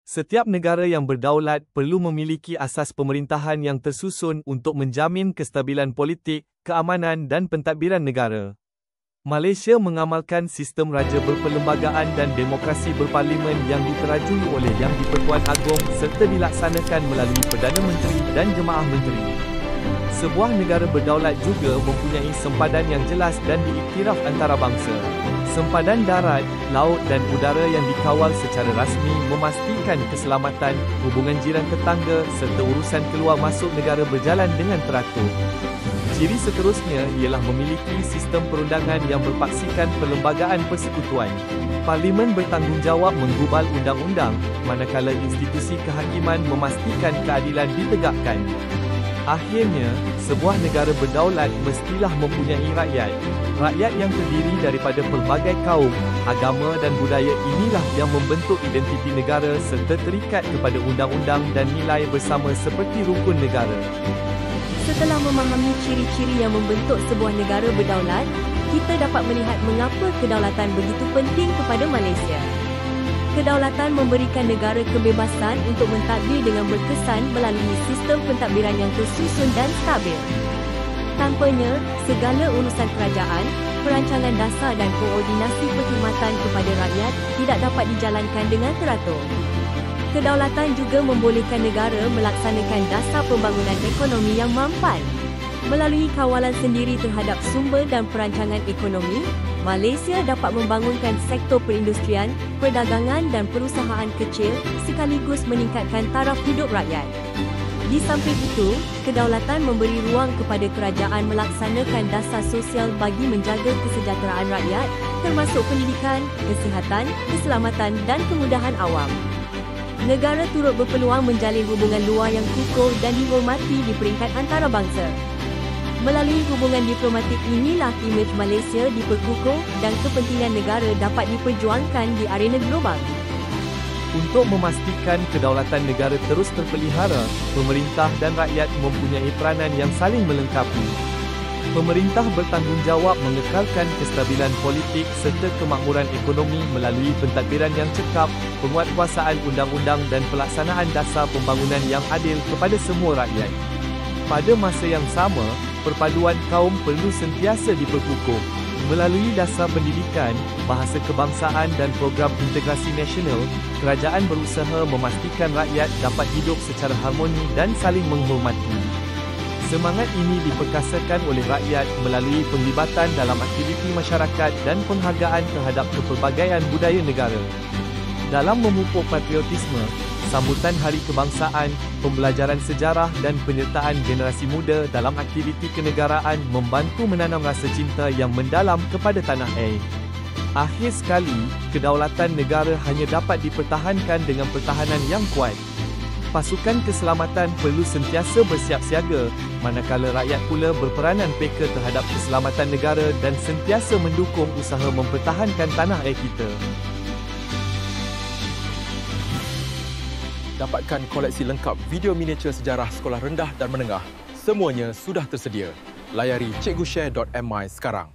Setiap negara yang berdaulat perlu memiliki asas pemerintahan yang tersusun untuk menjamin kestabilan politik, keamanan dan pentadbiran negara. Malaysia mengamalkan sistem raja berperlembagaan dan demokrasi berparlimen yang diterajui oleh Yang di-Pertuan Agong serta dilaksanakan melalui Perdana Menteri dan Jemaah Menteri. Sebuah negara berdaulat juga mempunyai sempadan yang jelas dan diiktiraf antarabangsa. Sempadan darat, laut dan udara yang dikawal secara rasmi memastikan keselamatan, hubungan jiran tetangga serta urusan keluar masuk negara berjalan dengan teratur. Ciri seterusnya ialah memiliki sistem perundangan yang berpaksikan perlembagaan persekutuan. Parlimen bertanggungjawab menggubal undang-undang, manakala institusi kehakiman memastikan keadilan ditegakkan. Akhirnya, sebuah negara berdaulat mestilah mempunyai rakyat. Rakyat yang terdiri daripada pelbagai kaum, agama dan budaya inilah yang membentuk identiti negara serta terikat kepada undang-undang dan nilai bersama seperti rukun negara. Setelah memahami ciri-ciri yang membentuk sebuah negara berdaulat, kita dapat melihat mengapa kedaulatan begitu penting kepada Malaysia. Kedaulatan memberikan negara kebebasan untuk mentadbir dengan berkesan melalui sistem pentadbiran yang tersusun dan stabil. Tanpanya, segala urusan kerajaan, perancangan dasar dan koordinasi perkhidmatan kepada rakyat tidak dapat dijalankan dengan teratur. Kedaulatan juga membolehkan negara melaksanakan dasar pembangunan ekonomi yang mampan. Melalui kawalan sendiri terhadap sumber dan perancangan ekonomi, Malaysia dapat membangunkan sektor perindustrian, perdagangan dan perusahaan kecil sekaligus meningkatkan taraf hidup rakyat. Di samping itu, kedaulatan memberi ruang kepada kerajaan melaksanakan dasar sosial bagi menjaga kesejahteraan rakyat, termasuk pendidikan, kesihatan, keselamatan dan kemudahan awam. Negara turut berpeluang menjalin hubungan luar yang kukuh dan dihormati di peringkat antarabangsa. Melalui hubungan diplomatik inilah imej Malaysia diperkukuh dan kepentingan negara dapat diperjuangkan di arena global. Untuk memastikan kedaulatan negara terus terpelihara, pemerintah dan rakyat mempunyai peranan yang saling melengkapi. Pemerintah bertanggungjawab mengekalkan kestabilan politik serta kemakmuran ekonomi melalui pentadbiran yang cekap, penguatkuasaan undang-undang dan pelaksanaan dasar pembangunan yang adil kepada semua rakyat. Pada masa yang sama, perpaduan kaum perlu sentiasa diperkukuh. Melalui dasar pendidikan, bahasa kebangsaan dan program integrasi nasional, kerajaan berusaha memastikan rakyat dapat hidup secara harmoni dan saling menghormati. Semangat ini diperkasakan oleh rakyat melalui penglibatan dalam aktiviti masyarakat dan penghargaan terhadap kepelbagaian budaya negara. Dalam memupuk patriotisme, sambutan Hari Kebangsaan, pembelajaran sejarah dan penyertaan generasi muda dalam aktiviti kenegaraan membantu menanam rasa cinta yang mendalam kepada tanah air. Akhir sekali, kedaulatan negara hanya dapat dipertahankan dengan pertahanan yang kuat. Pasukan keselamatan perlu sentiasa bersiap siaga, manakala rakyat pula berperanan peka terhadap keselamatan negara dan sentiasa mendukung usaha mempertahankan tanah air kita. Dapatkan koleksi lengkap video miniatur sejarah sekolah rendah dan menengah. Semuanya sudah tersedia. Layari cikgushare.my sekarang.